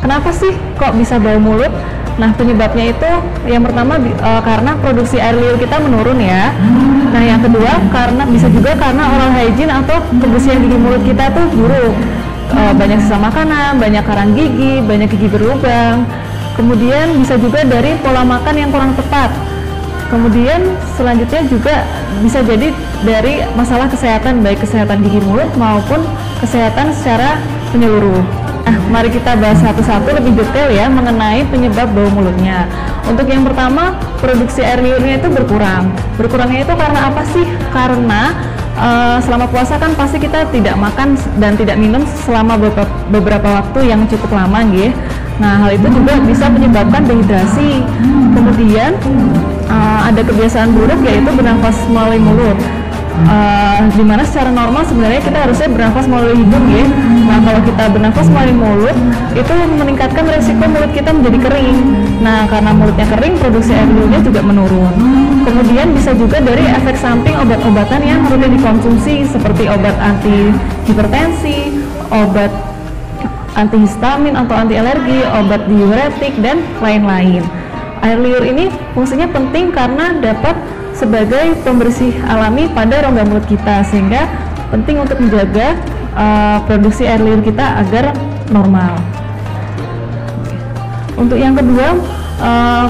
Kenapa sih kok bisa bau mulut? Nah, penyebabnya itu yang pertama karena produksi air liur kita menurun ya. Nah, yang kedua bisa juga karena oral hygiene atau kebersihan gigi mulut kita tuh buruk. Banyak sisa makanan, banyak karang gigi, banyak gigi berlubang. Kemudian bisa juga dari pola makan yang kurang tepat. Kemudian selanjutnya juga bisa jadi dari masalah kesehatan, baik kesehatan gigi mulut maupun kesehatan secara menyeluruh. Nah, mari kita bahas satu-satu lebih detail ya mengenai penyebab bau mulutnya. Untuk yang pertama, produksi air liurnya itu berkurang. Berkurangnya itu karena apa sih? Karena selama puasa kan pasti kita tidak makan dan tidak minum selama beberapa waktu yang cukup lama gitu. Nah, hal itu juga bisa menyebabkan dehidrasi. Kemudian ada kebiasaan buruk yaitu bernafas melalui mulut. Dimana secara normal sebenarnya kita harusnya bernafas melalui hidung ya. Nah, kalau kita bernafas melalui mulut itu meningkatkan resiko mulut kita menjadi kering. Nah, karena mulutnya kering, produksi air liurnya juga menurun. Kemudian bisa juga dari efek samping obat-obatan yang rutin dikonsumsi seperti obat anti hipertensi, obat antihistamin atau anti alergi, obat diuretik dan lain-lain. Air liur ini fungsinya penting karena dapat sebagai pembersih alami pada rongga mulut kita, sehingga penting untuk menjaga produksi air liur kita agar normal. Untuk yang kedua,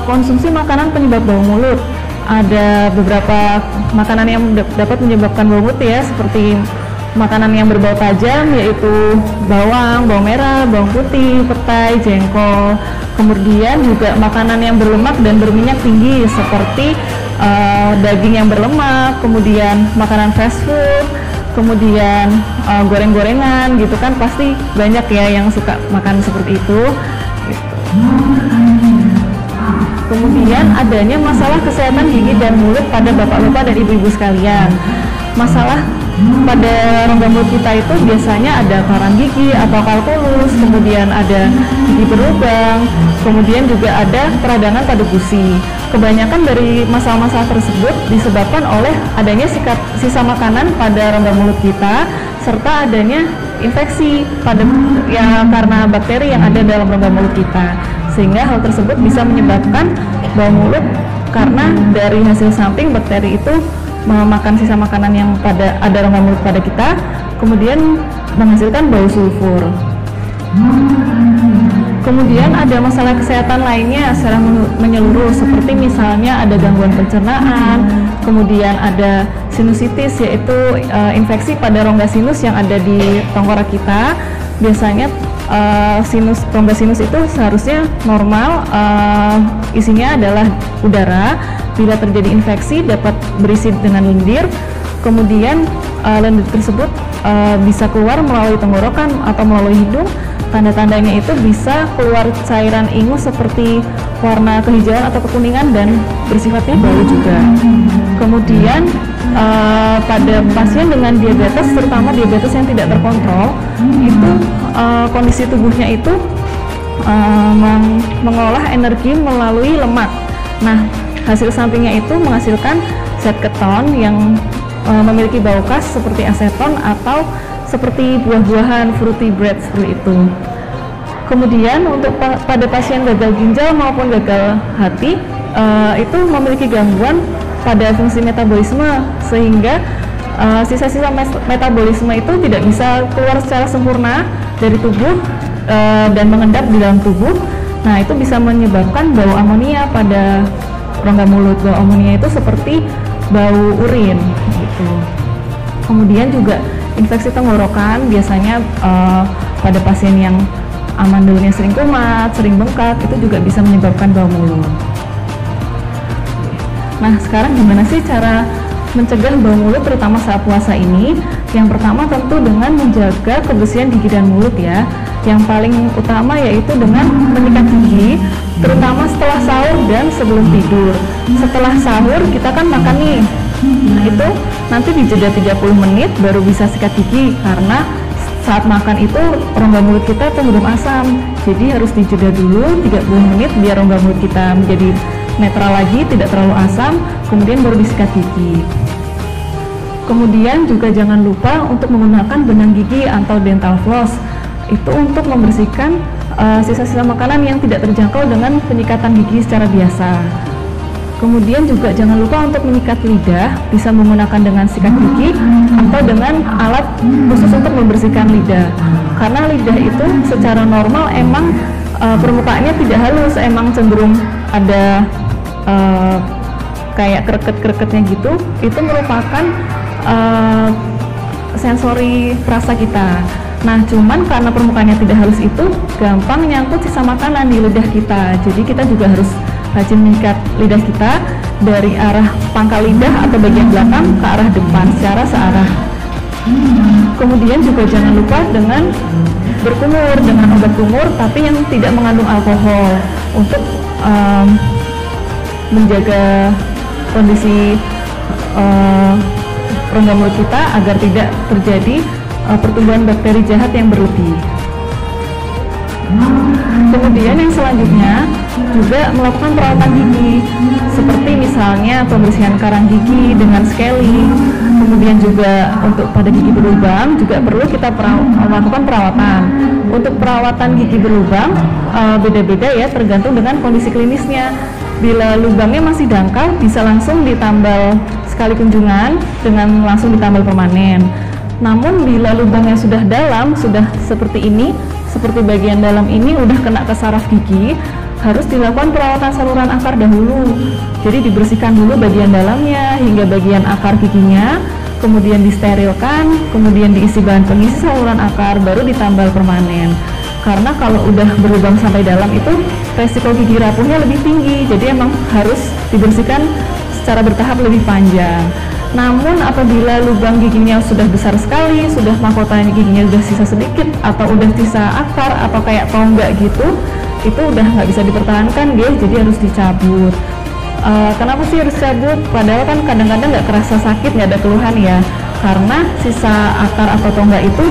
konsumsi makanan penyebab bau mulut. Ada beberapa makanan yang dapat menyebabkan bau mulut ya, seperti makanan yang berbau tajam yaitu bawang, bawang merah, bawang putih, petai, jengkol. Kemudian juga makanan yang berlemak dan berminyak tinggi seperti daging yang berlemak, kemudian makanan fast food, kemudian goreng-gorengan gitu kan, pasti banyak ya yang suka makan seperti itu gitu. Kemudian adanya masalah kesehatan gigi dan mulut pada bapak-bapak dan ibu-ibu sekalian. Masalah pada rongga mulut kita itu biasanya ada karang gigi atau kalkulus, kemudian ada gigi berlubang, kemudian juga ada peradangan pada gusi. Kebanyakan dari masalah-masalah tersebut disebabkan oleh adanya sisa makanan pada rongga mulut kita serta adanya infeksi karena bakteri yang ada dalam rongga mulut kita, sehingga hal tersebut bisa menyebabkan bau mulut karena dari hasil samping bakteri itu memakan sisa makanan yang ada rongga mulut pada kita, kemudian menghasilkan bau sulfur. Kemudian ada masalah kesehatan lainnya secara menyeluruh, seperti misalnya ada gangguan pencernaan, kemudian ada sinusitis yaitu infeksi pada rongga sinus yang ada di tengkorak kita. Biasanya rongga sinus itu seharusnya normal, isinya adalah udara. Bila terjadi infeksi dapat berisi dengan lendir, kemudian lendir tersebut bisa keluar melalui tenggorokan atau melalui hidung. Tanda-tandanya itu bisa keluar cairan ingus seperti warna kehijauan atau kekuningan dan bersifatnya bau juga. Kemudian pada pasien dengan diabetes, terutama diabetes yang tidak terkontrol, itu kondisi tubuhnya itu mengolah energi melalui lemak. Nah, hasil sampingnya itu menghasilkan zat keton yang memiliki bau khas seperti aseton atau seperti buah-buahan fruity bread seperti itu. Kemudian untuk pada pasien gagal ginjal maupun gagal hati itu memiliki gangguan pada fungsi metabolisme, sehingga sisa-sisa metabolisme itu tidak bisa keluar secara sempurna dari tubuh dan mengendap di dalam tubuh. Nah, itu bisa menyebabkan bau amonia pada rongga mulut. Bau amonia itu seperti bau urin gitu. Kemudian juga infeksi tenggorokan, biasanya pada pasien yang amandulnya sering kumat, sering bengkak, itu juga bisa menyebabkan bau mulut. Nah, sekarang gimana sih cara mencegah bau mulut terutama saat puasa ini? Yang pertama tentu dengan menjaga kebersihan gigi dan mulut ya. Yang paling utama yaitu dengan menyikat gigi, terutama setelah sahur dan sebelum tidur. Setelah sahur kita kan makan nih, itu nanti dijeda 30 menit baru bisa sikat gigi, karena saat makan itu rongga mulut kita mengandung asam, jadi harus dijeda dulu 30 menit biar rongga mulut kita menjadi netral lagi, tidak terlalu asam, kemudian baru disikat gigi. Kemudian juga jangan lupa untuk menggunakan benang gigi atau dental floss, itu untuk membersihkan sisa-sisa makanan yang tidak terjangkau dengan penyikatan gigi secara biasa. Kemudian juga jangan lupa untuk menyikat lidah, bisa menggunakan dengan sikat gigi atau dengan alat khusus untuk membersihkan lidah. Karena lidah itu secara normal emang permukaannya tidak halus, emang cenderung ada kayak kreket-kreketnya gitu. Itu merupakan sensori perasa kita. Nah, cuman karena permukaannya tidak halus itu gampang nyangkut sisa makanan di lidah kita. Jadi kita juga harus rajin menyikat lidah kita dari arah pangkal lidah atau bagian belakang ke arah depan secara searah. Kemudian juga jangan lupa dengan berkumur dengan obat kumur tapi yang tidak mengandung alkohol untuk menjaga kondisi rongga mulut kita agar tidak terjadi pertumbuhan bakteri jahat yang berlebih. Kemudian yang selanjutnya juga melakukan perawatan gigi seperti misalnya pembersihan karang gigi dengan scaling. Kemudian juga untuk pada gigi berlubang juga perlu kita melakukan perawatan. Untuk perawatan gigi berlubang beda-beda ya, tergantung dengan kondisi klinisnya. Bila lubangnya masih dangkal bisa langsung ditambal sekali kunjungan dengan langsung ditambal permanen. Namun bila lubangnya sudah dalam, sudah seperti ini, seperti bagian dalam ini udah kena ke saraf gigi, harus dilakukan perawatan saluran akar dahulu. Jadi dibersihkan dulu bagian dalamnya hingga bagian akar giginya, kemudian disterilkan, kemudian diisi bahan pengisi saluran akar, baru ditambal permanen. Karena kalau udah berlubang sampai dalam itu resiko gigi rapuhnya lebih tinggi, jadi emang harus dibersihkan secara bertahap lebih panjang. Namun apabila lubang giginya sudah besar sekali, sudah mahkotanya giginya sudah sisa sedikit, atau udah sisa akar, atau kayak tonggak gitu, itu udah nggak bisa dipertahankan guys, jadi harus dicabut. Kenapa sih harus cabut? Padahal kan kadang-kadang nggak kerasa sakit, nggak ada keluhan ya, karena sisa akar atau tonggak itu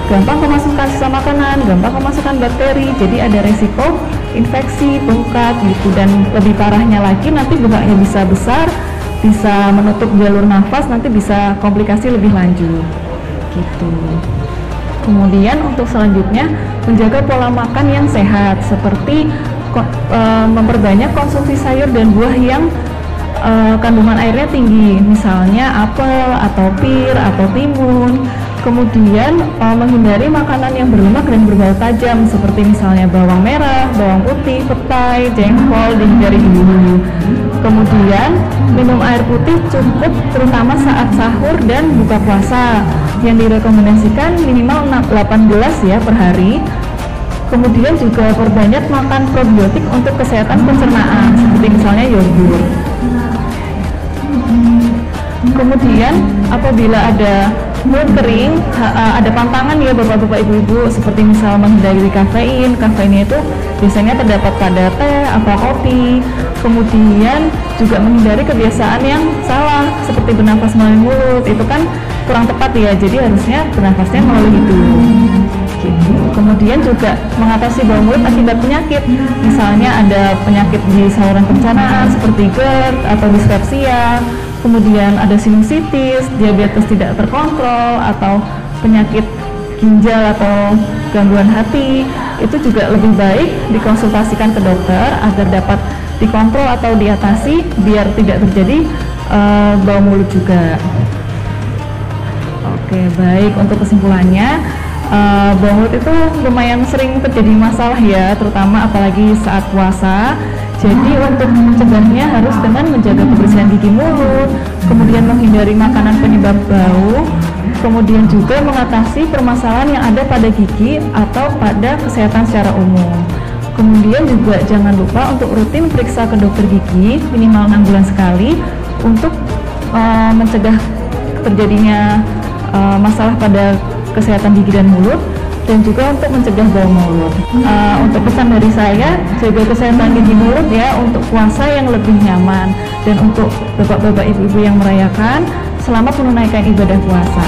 gampang kemasukan sisa makanan, gampang kemasukan bakteri, jadi ada resiko infeksi, bengkak gitu, dan lebih parahnya lagi nanti bengkaknya bisa besar, bisa menutup jalur nafas, nanti bisa komplikasi lebih lanjut gitu. Kemudian untuk selanjutnya menjaga pola makan yang sehat seperti memperbanyak konsumsi sayur dan buah yang kandungan airnya tinggi, misalnya apel atau pir atau timun. Kemudian menghindari makanan yang berlemak dan berbau tajam seperti misalnya bawang merah, bawang putih, petai, jengkol, dihindari dulu. Kemudian minum air putih cukup terutama saat sahur dan buka puasa, yang direkomendasikan minimal 8 gelas ya per hari. Kemudian juga perbanyak makan probiotik untuk kesehatan pencernaan seperti misalnya yogurt. Kemudian apabila ada mulut kering, ada pantangan ya bapak-bapak ibu-ibu, seperti misal menghindari kafein. Kafeinnya itu biasanya terdapat pada teh atau kopi. Kemudian juga menghindari kebiasaan yang salah seperti bernafas melalui mulut, itu kan kurang tepat ya, jadi harusnya bernafasnya melalui hidung gitu. Kemudian juga mengatasi bau mulut akibat penyakit, misalnya ada penyakit di saluran pencernaan seperti GERD atau dispepsia. Kemudian ada sinusitis, diabetes tidak terkontrol, atau penyakit ginjal atau gangguan hati, itu juga lebih baik dikonsultasikan ke dokter agar dapat dikontrol atau diatasi biar tidak terjadi bau mulut juga. Oke, baik, untuk kesimpulannya bau mulut itu lumayan sering terjadi masalah ya, terutama apalagi saat puasa. Jadi untuk mencegahnya harus dengan menjaga kebersihan gigi mulut, kemudian menghindari makanan penyebab bau, kemudian juga mengatasi permasalahan yang ada pada gigi atau pada kesehatan secara umum. Kemudian juga jangan lupa untuk rutin periksa ke dokter gigi minimal 6 bulan sekali untuk mencegah terjadinya masalah pada kesehatan gigi dan mulut, dan juga untuk mencegah bau mulut. Untuk pesan dari saya, jaga kesehatan gigi mulut ya untuk puasa yang lebih nyaman, dan untuk bapak-bapak ibu-ibu yang merayakan, selamat menunaikan ibadah puasa.